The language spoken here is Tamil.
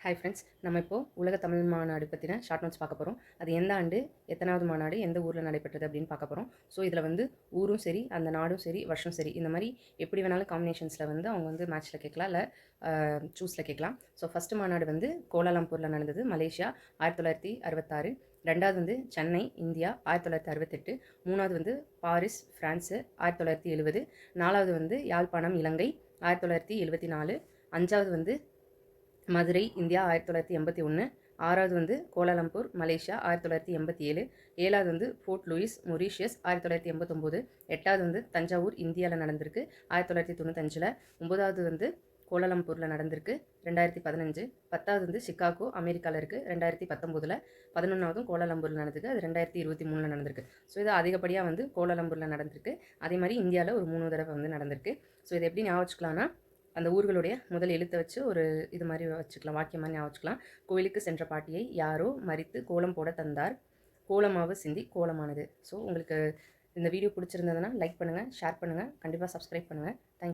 ஹாய் ஃப்ரெண்ட்ஸ், நம்ம இப்போ உலக தமிழ் மாநாடு பற்றின ஷார்ட் நோட்ஸ் பார்க்க போகிறோம். அது எந்த ஆண்டு, எத்தனாவது மாநாடு, எந்த ஊரில் நடைபெற்றது அப்படின்னு பார்க்க போகிறோம். ஸோ இதில் வந்து ஊரும் சரி, அந்த நாடும் சரி, வருஷம் சரி, இந்த மாதிரி எப்படி வேணாலும் காம்பினேஷன்ஸில் வந்து அவங்க வந்து மேட்ச்சில் கேட்கலாம், இல்லை சூஸில் கேட்கலாம். ஸோ ஃபஸ்ட்டு மாநாடு வந்து கோலாலம்பூரில் நடந்தது, மலேசியா, 1966. ரெண்டாவது வந்து சென்னை, இந்தியா, 1968. மூணாவது வந்து பாரிஸ், ஃப்ரான்ஸு, 1970. நாலாவது வந்து யாழ்ப்பாணம், இலங்கை, 1974. அஞ்சாவது வந்து மதுரை, இந்தியா, 1981. ஆறாவது வந்து கோலாலம்பூர், மலேசியா, 1987. ஏழாவது வந்து போர்ட் லூயிஸ், மொரீஷியஸ், 1989. எட்டாவது வந்து தஞ்சாவூர், இந்தியாவில் நடந்திருக்கு, 1995. ஒன்பதாவது வந்து கோலாலம்பூரில் நடந்திருக்கு, 2015. பத்தாவது வந்து சிகாகோ, அமெரிக்காவில் இருக்குது, 2019. 11ஆவதும் கோலாலம்பூரில் நடந்திருக்கு, அது 2023 நடந்திருக்கு. ஸோ இது அதிகப்படியாக வந்து கோலாலம்பூரில் நடந்திருக்கு. அதே மாதிரி இந்தியாவில் ஒரு 3 தடவை வந்து நடந்திருக்கு. ஸோ இதை எப்படி ஞாபகம் வச்சுக்கலாம்னா, அந்த ஊர்களுடைய முதல் எழுத்தை வச்சு ஒரு இது மாதிரி வச்சுக்கலாம், வாக்கியம் மாதிரி ஞாபகம் வச்சுக்கலாம். கோயிலுக்கு சென்ற பாட்டியை யாரோ மறித்து கோலம் போட தந்தார், கோலமாவு சிந்தி கோலமானது. ஸோ உங்களுக்கு இந்த வீடியோ பிடிச்சிருந்ததுன்னா லைக் பண்ணுங்கள், ஷேர் பண்ணுங்கள், கண்டிப்பாக சப்ஸ்கிரைப் பண்ணுங்கள். தேங்க்யூ.